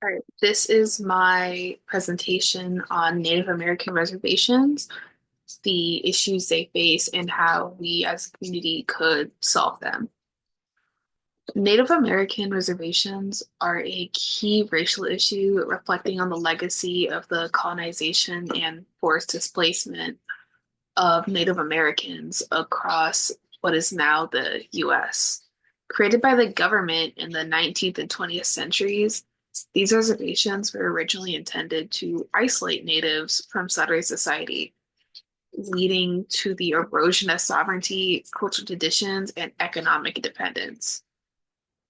All right, this is my presentation on Native American reservations, the issues they face, and how we as a community could solve them. Native American reservations are a key racial issue reflecting on the legacy of the colonization and forced displacement of Native Americans across what is now the US. Created by the government in the 19th and 20th centuries, these reservations were originally intended to isolate natives from settler society, leading to the erosion of sovereignty, cultural traditions, and economic independence.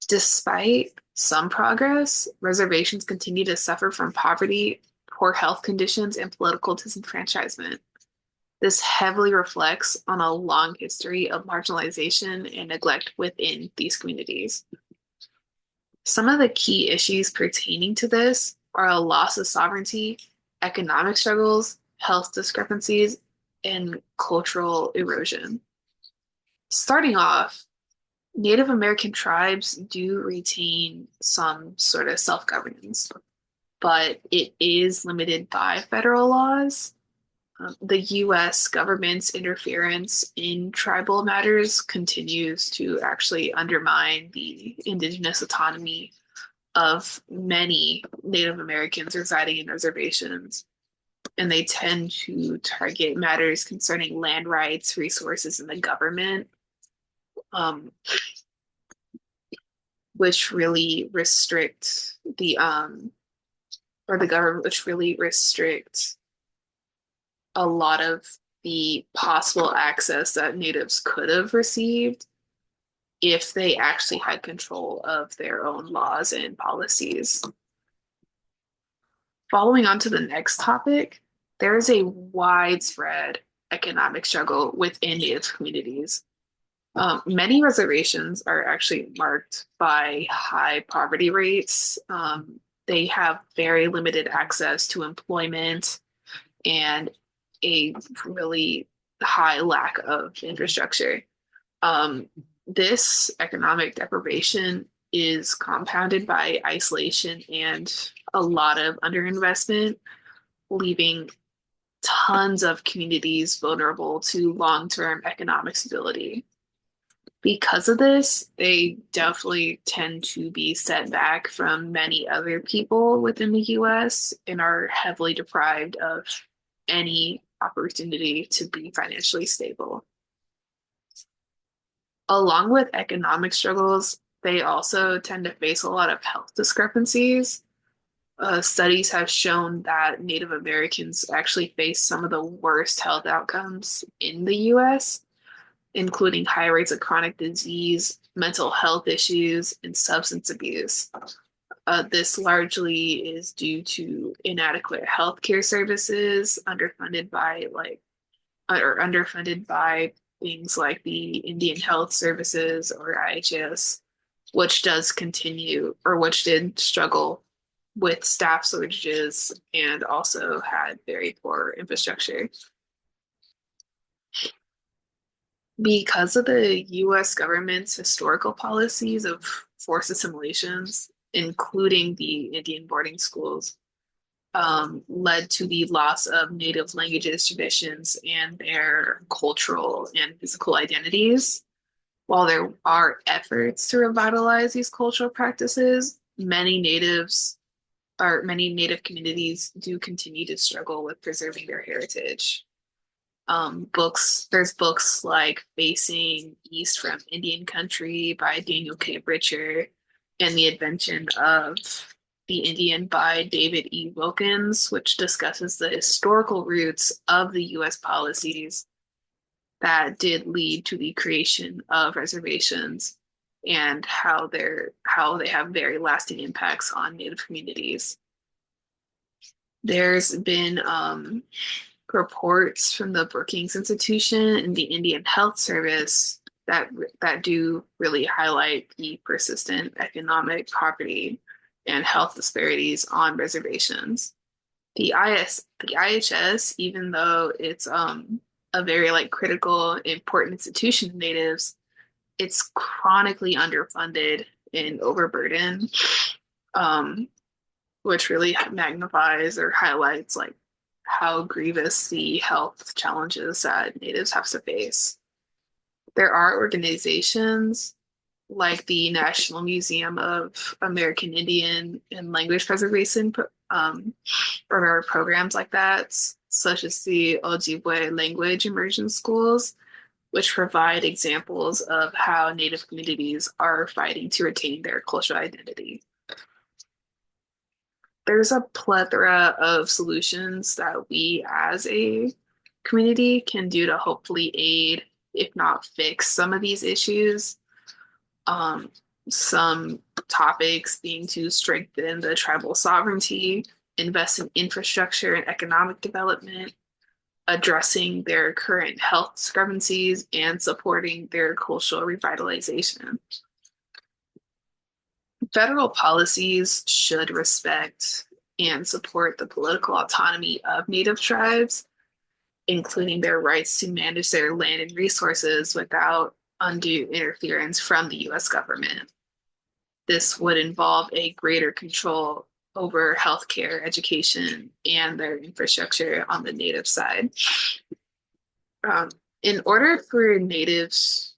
Despite some progress, reservations continue to suffer from poverty, poor health conditions, and political disenfranchisement. This heavily reflects on a long history of marginalization and neglect within these communities. Some of the key issues pertaining to this are a loss of sovereignty, economic struggles, health discrepancies, and cultural erosion. Starting off, Native American tribes do retain some sort of self-governance, but it is limited by federal laws. The US government's interference in tribal matters continues to actually undermine the indigenous autonomy of many Native Americans residing in reservations, and they tend to target matters concerning land rights, resources, and the government, um, which really restrict or the government, which really restrict a lot of the possible access that natives could have received if they actually had control of their own laws and policies. Following on to the next topic, there is a widespread economic struggle within Native communities. Many reservations are actually marked by high poverty rates. They have very limited access to employment and a really high lack of infrastructure. Um, this economic deprivation is compounded by isolation and a lot of underinvestment, leaving tons of communities vulnerable to long-term economic stability. Because of this, they definitely tend to be set back from many other people within the US and are heavily deprived of any opportunity to be financially stable. Along with economic struggles, they also tend to face a lot of health discrepancies. Studies have shown that Native Americans actually face some of the worst health outcomes in the US, including high rates of chronic disease, mental health issues, and substance abuse. This largely is due to inadequate healthcare services, underfunded by things like the Indian Health Services or IHS, which does continue or which did struggle with staff shortages and also had very poor infrastructure. Because of the US government's historical policies of forced assimilations, including the Indian boarding schools, led to the loss of native languages, traditions, and their cultural and physical identities. While there are efforts to revitalize these cultural practices, many native communities do continue to struggle with preserving their heritage. There's books like Facing East from Indian Country by Daniel K. Britcher and The Invention of the Indian by David E. Wilkins, which discusses the historical roots of the US policies that did lead to the creation of reservations and how they have very lasting impacts on Native communities. There's been reports from the Brookings Institution and the Indian Health Service that do really highlight the persistent economic poverty and health disparities on reservations. The IHS, even though it's a very like critical, important institution to natives, it's chronically underfunded and overburdened. Um, which really magnifies or highlights like how grievous the health challenges that natives have to face. There are organizations like the National Museum of American Indian and Language Preservation, or programs like that, such as the Ojibwe Language Immersion Schools, which provide examples of how Native communities are fighting to retain their cultural identity. There's a plethora of solutions that we as a community can do to hopefully aid, if not fix, some of these issues. Um, some topics being to strengthen the tribal sovereignty, invest in infrastructure and economic development, addressing their current health discrepancies, and supporting their cultural revitalization. Federal policies should respect and support the political autonomy of Native tribes, including their rights to manage their land and resources without undue interference from the US government. This would involve a greater control over healthcare, education, and their infrastructure on the Native side. Um, in order for Natives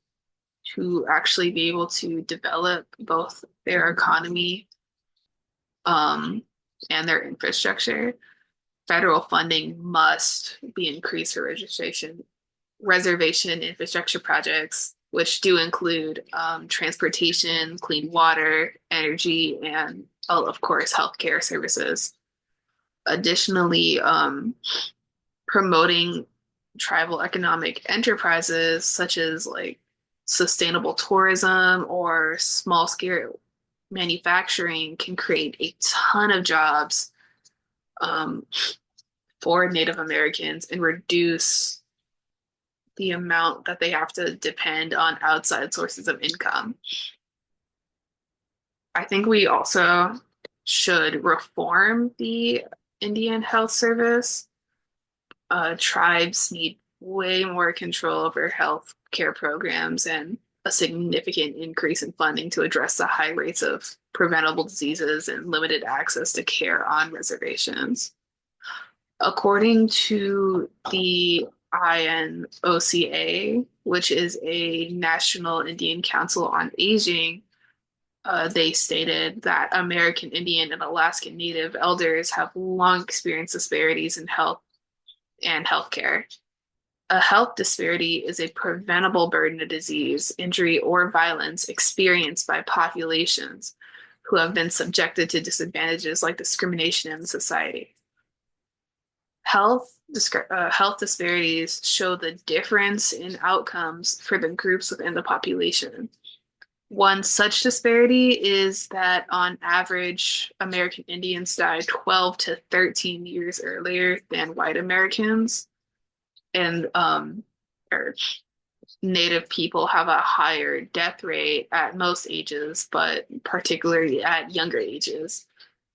to actually be able to develop both their economy um, and their infrastructure, federal funding must be increased for reservation infrastructure projects, which do include transportation, clean water, energy, and of course, healthcare services. Additionally, promoting tribal economic enterprises such as like sustainable tourism or small scale manufacturing can create a ton of jobs um, for Native Americans and reduce the amount that they have to depend on outside sources of income. I think we also should reform the Indian Health Service. Tribes need way more control over health care programs and a significant increase in funding to address the high rates of preventable diseases and limited access to care on reservations. According to the INOCA, which is a National Indian Council on Aging, they stated that American Indian and Alaskan Native elders have long experienced disparities in health and healthcare. A health disparity is a preventable burden of disease, injury, or violence experienced by populations who have been subjected to disadvantages like discrimination in society. Health disparities show the difference in outcomes for the groups within the population. One such disparity is that on average, American Indians die 12 to 13 years earlier than white Americans, and or Native people have a higher death rate at most ages, but particularly at younger ages,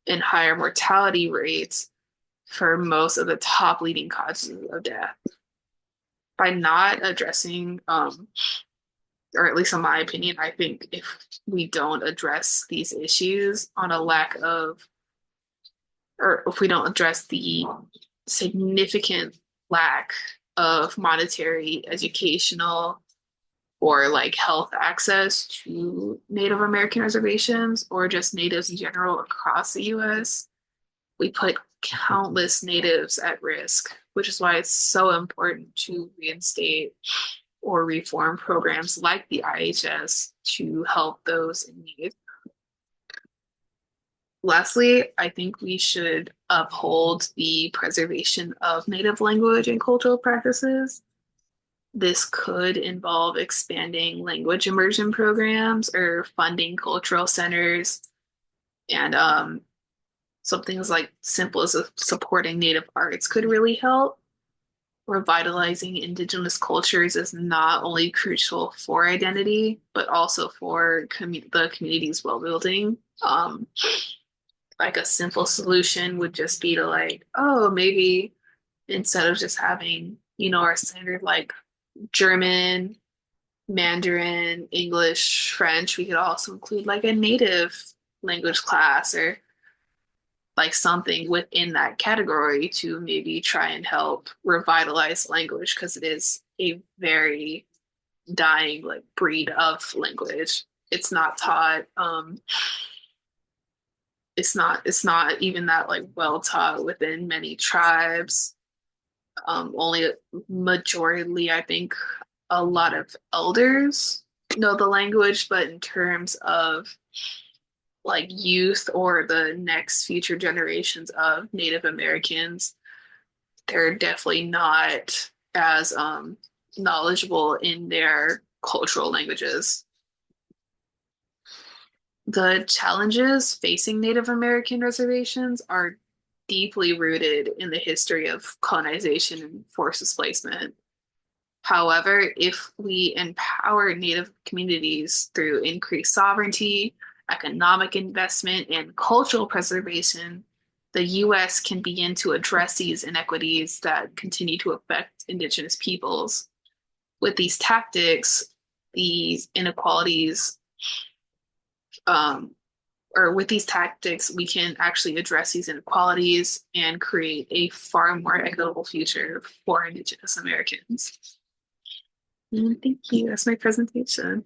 and higher mortality rates for most of the top leading causes of death. By not addressing, or at least in my opinion, I think if we don't address these issues on a lack of, or if we don't address the significant lack of monetary, educational, or like health access to Native American reservations or just natives in general across the US, we put countless natives at risk, which is why it's so important to reinstate or reform programs like the IHS to help those in need. Lastly, I think we should uphold the preservation of Native language and cultural practices. This could involve expanding language immersion programs or funding cultural centers and something as like simple as supporting Native arts could really help. Revitalizing Indigenous cultures is not only crucial for identity, but also for the community's well-being. Like a simple solution would just be to like, oh, maybe instead of just having, our standard like German, Mandarin, English, French, we could also include like a native language class or like something within that category to maybe try and help revitalize language because it is a very dying like breed of language. It's not taught. It's not even that like well taught within many tribes. Only majorly, I think, a lot of elders know the language, but in terms of like youth or the next future generations of Native Americans, they're definitely not as knowledgeable in their cultural languages. The challenges facing Native American reservations are deeply rooted in the history of colonization and forced displacement. However, if we empower Native communities through increased sovereignty, economic investment, and cultural preservation, the US can begin to address these inequities that continue to affect Indigenous peoples. With these tactics, these inequalities, um, or with these tactics, we can actually address these inequalities and create a far more equitable future for Indigenous Americans. Thank you. That's my presentation.